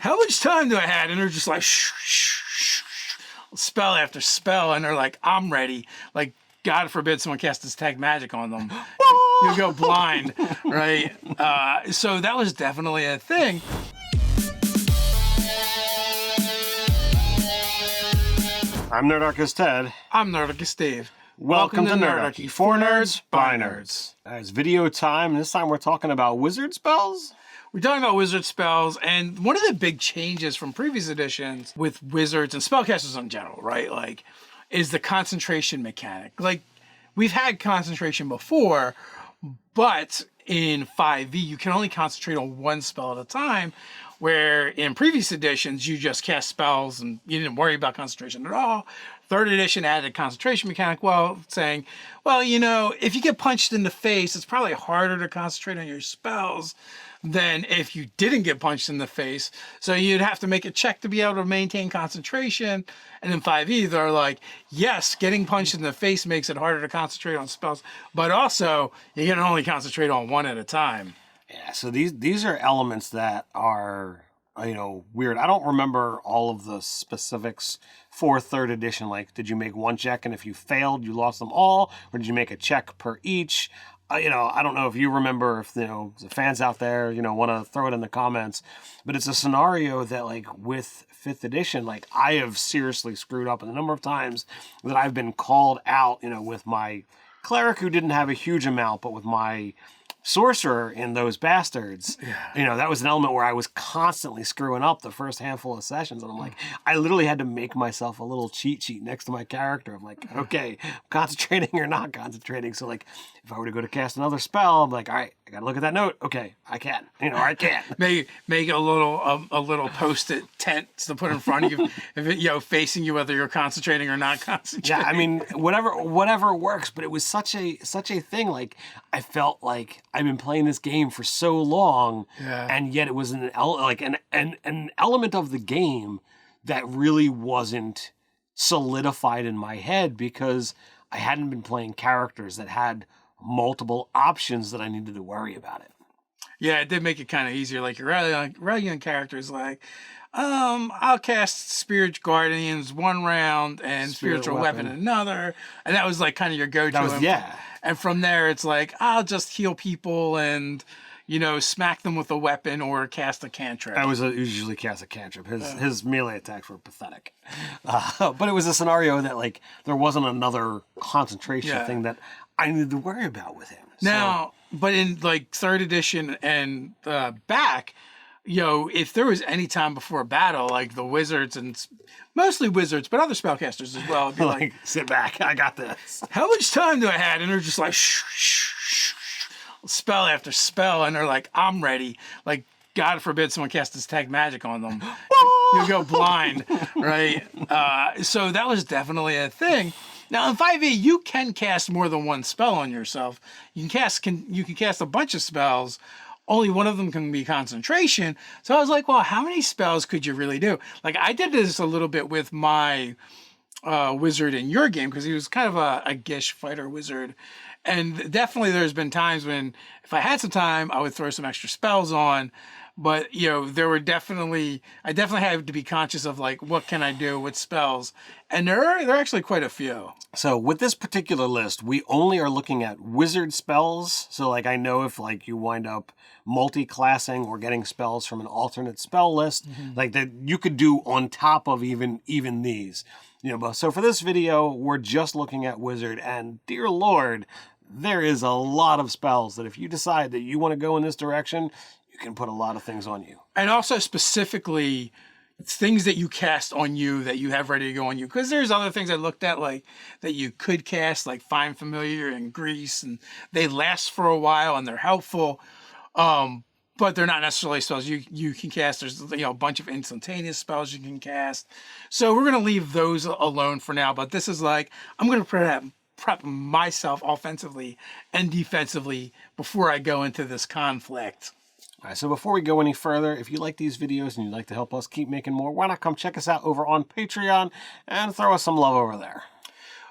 how much time do I have? And they're just like, spell after spell. And they're like, I'm ready. Like, God forbid someone casts detect magic on them. You'll go blind, right? So that was definitely a thing. I'm Nerdarchy Ted. I'm Nerdarchy Steve. Welcome to Nerdarchy. For nerds, by nerds. It's video time, and this time we're talking about wizard spells. We're talking about wizard spells, and one of the big changes from previous editions with wizards and spellcasters in general, right? Like, is the concentration mechanic. Like, we've had concentration before, but in 5e, you can only concentrate on one spell at a time, where in previous editions, you just cast spells and you didn't worry about concentration at all. Third edition added concentration mechanic, well, saying, well, you know, if you get punched in the face, it's probably harder to concentrate on your spells than if you didn't get punched in the face. So you'd have to make a check to be able to maintain concentration. And in 5e, they're like, yes, getting punched in the face makes it harder to concentrate on spells, but also you can only concentrate on one at a time. Yeah, so these are elements that are, you know, weird. I don't remember all of the specifics for third edition. Like, did you make one check and if you failed, you lost them all? Or did you make a check per each? You know, I don't know if you remember, if, you know, the fans out there, you know, want to throw it in the comments. But it's a scenario that, like, with 5th edition, like, I have seriously screwed up. And the number of times that I've been called out, you know, with my cleric who didn't have a huge amount, but with my sorcerer in those bastards, you know, that was an element where I was constantly screwing up the first handful of sessions. And I'm like, I literally had to make myself a little cheat sheet next to my character. I'm like, okay, concentrating or not concentrating. So, like, if I were to go to cast another spell, I'm like, all right, I got to look at that note. Okay, I can, you know, I can. Make a little post-it tent to put in front of you, if it, you know, facing you, whether you're concentrating or not concentrating. Yeah, I mean, whatever works. But it was such a thing. Like, I felt like I've been playing this game for so long, and yet it was an element of the game that really wasn't solidified in my head because I hadn't been playing characters that had multiple options that I needed to worry about it. Yeah, it did make it kind of easier. Like your regular characters, like, I'll cast Spirit Guardians one round and Spiritual Weapon another, and that was like kind of your go-to. And from there, it's like, I'll just heal people and, you know, smack them with a weapon or cast a cantrip. I was usually cast a cantrip. His melee attacks were pathetic. But it was a scenario that, like, there wasn't another concentration thing that I needed to worry about with him. Now, but in, like, 3rd edition and back, you know, if there was any time before a battle, like the wizards and mostly wizards, but other spellcasters as well, it'd be like, sit back, I got this. How much time do I have? And they're just like, spell after spell, and they're like, I'm ready. Like, God forbid someone casts detect magic on them. You'll go blind, right? So that was definitely a thing. Now in 5e, you can cast more than one spell on yourself. You can cast a bunch of spells. Only one of them can be concentration. So I was like, well, how many spells could you really do? Like, I did this a little bit with my wizard in your game because he was kind of a Gish fighter wizard. And definitely there's been times when if I had some time, I would throw some extra spells on. But, you know, I definitely had to be conscious of, like, what can I do with spells? And there are actually quite a few. So with this particular list, we only are looking at wizard spells. So, like, I know if, like, you wind up multi-classing or getting spells from an alternate spell list, like, that you could do on top of even these. You know, but so for this video, we're just looking at wizard, and dear Lord, there is a lot of spells that if you decide that you want to go in this direction, you can put a lot of things on you. And also specifically things that you cast on you that you have ready to go on you. Because there's other things I looked at, like, that you could cast, like Find Familiar and Grease, and they last for a while and they're helpful. But they're not necessarily spells you can cast. There's, you know, a bunch of instantaneous spells you can cast. So we're going to leave those alone for now. But this is like, I'm going to prep myself offensively and defensively before I go into this conflict. All right, so before we go any further, if you like these videos and you'd like to help us keep making more, why not come check us out over on Patreon and throw us some love over there.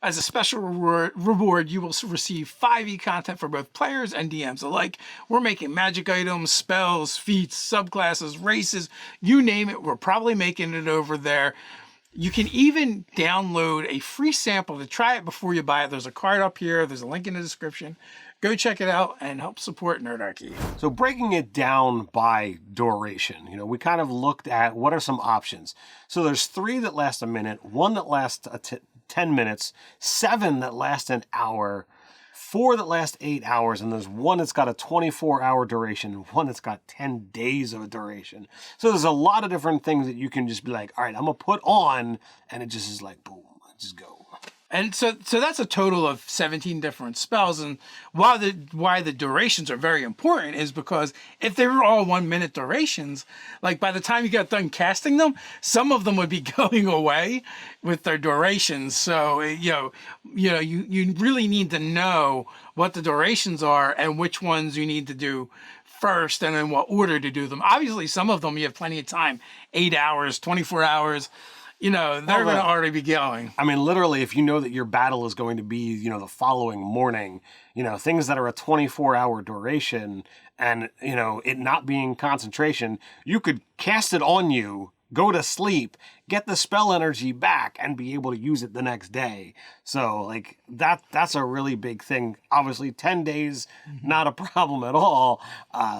As a special reward, you will receive 5e content for both players and DMs alike. We're making magic items, spells, feats, subclasses, races, you name it. We're probably making it over there. You can even download a free sample to try it before you buy it. There's a card up here. There's a link in the description. Go check it out and help support Nerdarchy. So breaking it down by duration, we kind of looked at what are some options. So there's 3 that last a minute, 1 that lasts 10 minutes, 7 that last an hour, 4 that last 8 hours, and there's 1 that's got a 24-hour duration, and 1 that's got 10 days of a duration. So there's a lot of different things that you can just be like, all right, I'm gonna put on, and it just is like, boom, just go. And so that's a total of 17 different spells. And why the durations are very important is because if they were all 1 minute durations, like by the time you got done casting them, some of them would be going away with their durations. So you really need to know what the durations are and which ones you need to do first and in what order to do them. Obviously, some of them you have plenty of time, 8 hours, 24 hours. They're going to already be going. I mean, literally, if you know that your battle is going to be, the following morning, things that are a 24-hour duration and, it not being concentration, you could cast it on you, go to sleep, get the spell energy back, and be able to use it the next day. So, that's a really big thing. Obviously, 10 days, not a problem at all.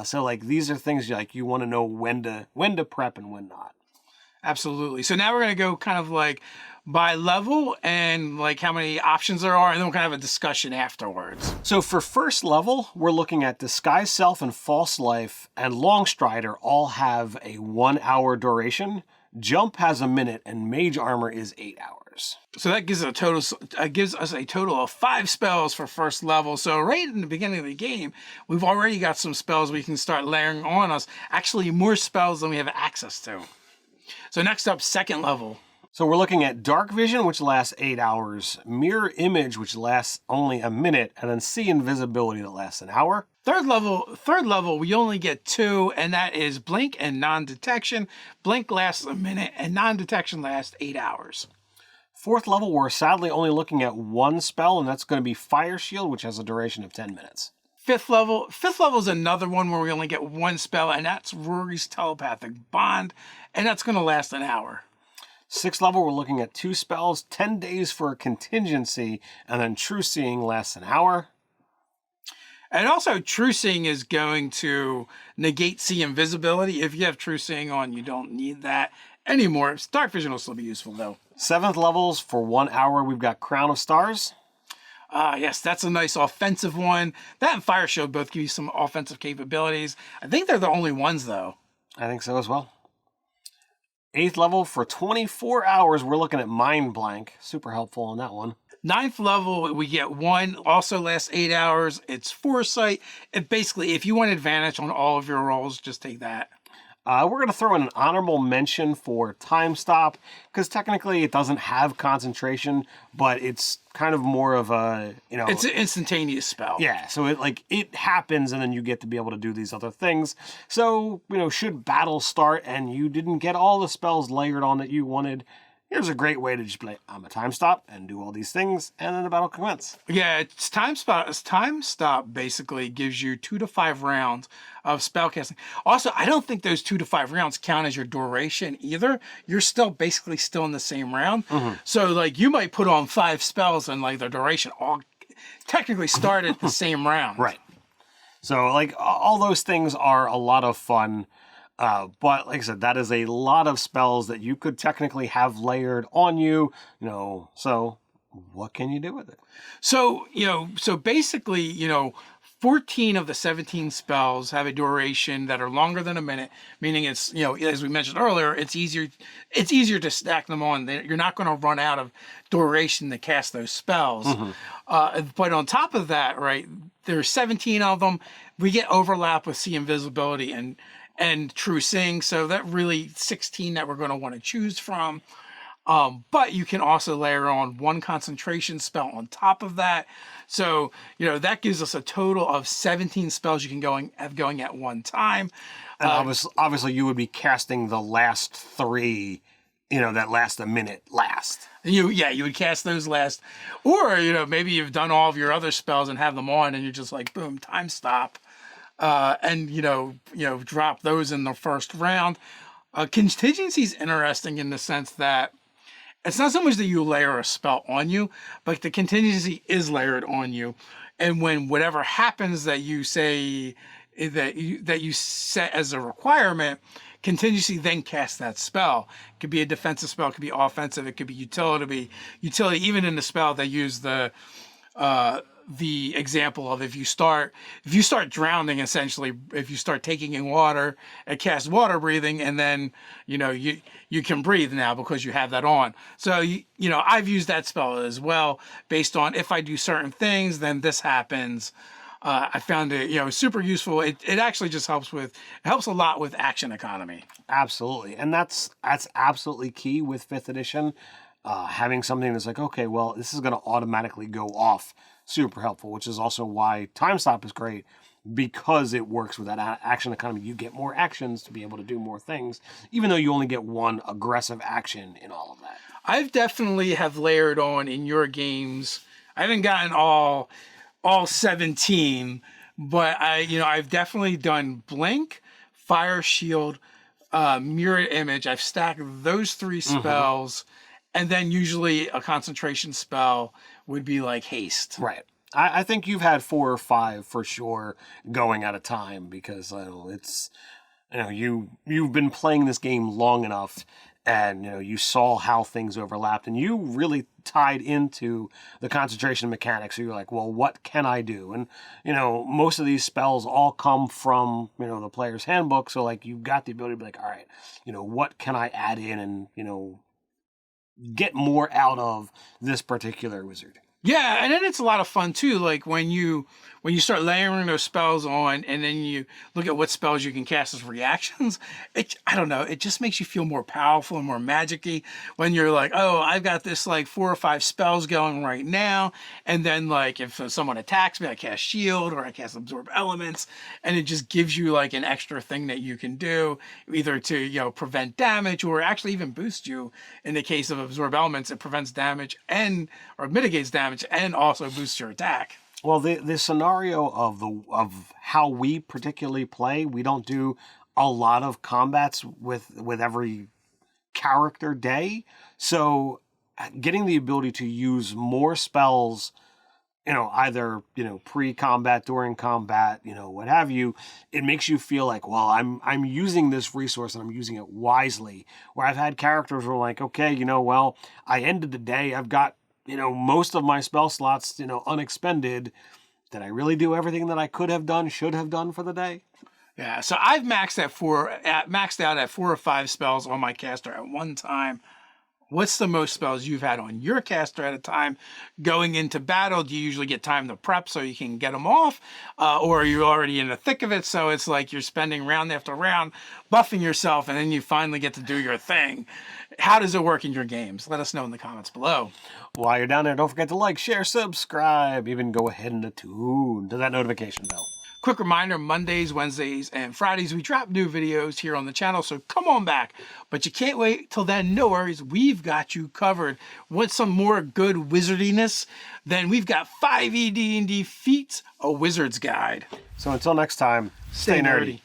So, these are things you want to know when to prep and when not. Absolutely. So now we're going to go kind of by level and how many options there are, and then we're going to have a discussion afterwards. So for first level, we're looking at Disguise Self and False Life and Longstrider all have a 1 hour duration. Jump has a minute, and Mage Armor is 8 hours. So that gives us a total of 5 spells for first level. So right in the beginning of the game, we've already got some spells we can start layering on us. Actually, more spells than we have access to. So next up, second level. So we're looking at Dark Vision, which lasts 8 hours, Mirror Image, which lasts only a minute, and then See Invisibility that lasts an hour. Third level, we only get 2, and that is Blink and Non-Detection. Blink lasts a minute, and Non-Detection lasts 8 hours. Fourth level, we're sadly only looking at 1 spell, and that's going to be Fire Shield, which has a duration of 10 minutes. Fifth level is another one where we only get 1 spell, and that's Rory's Telepathic Bond, and that's going to last an hour. Sixth level, we're looking at 2 spells, 10 days for a contingency, and then True Seeing lasts an hour. And also, True Seeing is going to negate See Invisibility. If you have True Seeing on, you don't need that anymore. Dark Vision will still be useful, though. 7th levels, for 1 hour, we've got Crown of Stars. Yes, that's a nice offensive one. That and Fire Shield both give you some offensive capabilities. I think they're the only ones, though. I think so as well. 8th level, for 24 hours, we're looking at Mind Blank. Super helpful on that one. 9th level, we get 1, also lasts 8 hours. It's Foresight. Basically, if you want advantage on all of your rolls, just take that. We're going to throw in an honorable mention for Time Stop, because technically it doesn't have concentration, but it's kind of more of a, It's an instantaneous spell. Yeah, so it happens, and then you get to be able to do these other things. So, should battle start and you didn't get all the spells layered on that you wanted, here's a great way to just play, I'm a Time Stop, and do all these things, and then the battle commences. Yeah, it's Time Stop basically gives you 2 to 5 rounds of spellcasting. Also, I don't think those 2 to 5 rounds count as your duration either. You're still in the same round. Mm-hmm. So, you might put on 5 spells and, the duration all technically start at the same round. Right. So, all those things are a lot of fun. But like I said, that is a lot of spells that you could technically have layered on you, so what can you do with it? So basically, 14 of the 17 spells have a duration that are longer than a minute, meaning it's, as we mentioned earlier, it's easier to stack them on. You're not going to run out of duration to cast those spells. Mm-hmm. But on top of that, right, there's 17 of them. We get overlap with See Invisibility and True Seeing, so that really 16 that we're going to want to choose from. But you can also layer on 1 concentration spell on top of that. So, that gives us a total of 17 spells you can have going at one time. And obviously you would be casting the last 3 that last a minute last. You would cast those last, or maybe you've done all of your other spells and have them on, and you're just like boom, time stop, and drop those in the first round. Contingency is interesting in the sense that it's not so much that you layer a spell on you, but the contingency is layered on you, and when whatever happens that you say that you set as a requirement. Contingency then casts that spell. It could be a defensive spell, it could be offensive, it could be utility. Even in the spell, they use the example of if you start drowning, essentially, if you start taking in water, it casts water breathing, and then you can breathe now because you have that on. So I've used that spell as well, based on if I do certain things, then this happens. I found it, super useful. It actually just helps a lot with action economy. Absolutely. And that's absolutely key with 5th edition. Having something that's like, okay, well, this is going to automatically go off. Super helpful, which is also why Time Stop is great, because it works with that action economy. You get more actions to be able to do more things, even though you only get one aggressive action in all of that. I've definitely have layered on in your games. I haven't gotten all 17, but I've definitely done Blink, Fire Shield, Mirrored Image. I've stacked those 3 spells, and then usually a concentration spell would be like Haste. Right. I think you've had 4 or 5 for sure going at a time, because it's you've been playing this game long enough, and you saw how things overlapped, and you really tied into the concentration mechanics. So you're like, well, what can I do? And most of these spells all come from the player's handbook. So like you've got the ability to be like, all right, what can I add in and get more out of this particular wizard. Yeah, and then it's a lot of fun too. Like when you start layering those spells on, and then you look at what spells you can cast as reactions. I don't know. It just makes you feel more powerful and more magic-y when you're like, oh, I've got this like 4 or 5 spells going right now, and then like if someone attacks me, I cast Shield or I cast Absorb Elements, and it just gives you like an extra thing that you can do, either to prevent damage or actually even boost you. In the case of Absorb Elements, it prevents damage or mitigates damage and also boosts your attack. Well, the scenario of how we particularly play, we don't do a lot of combats with every character day. So getting the ability to use more spells, either pre-combat, during combat, what have you, it makes you feel like, well, I'm using this resource and I'm using it wisely. Where I've had characters who are like, okay, well, I ended the day, I've got most of my spell slots, unexpended. Did I really do everything that I could have done, should have done for the day? Yeah, so I've maxed out at 4 or 5 spells on my caster at one time. What's the most spells you've had on your caster at a time? Going into battle, do you usually get time to prep so you can get them off? Or are you already in the thick of it, so it's like you're spending round after round buffing yourself, and then you finally get to do your thing? How does it work in your games? Let us know in the comments below. While you're down there, don't forget to like, share, subscribe, even go ahead and attune to that notification bell. Quick reminder, Mondays, Wednesdays, and Fridays, we drop new videos here on the channel, so come on back. But you can't wait till then, no worries, we've got you covered. Want some more good wizardiness? Then we've got 5e D&D feats, a wizard's guide. So until next time, stay nerdy.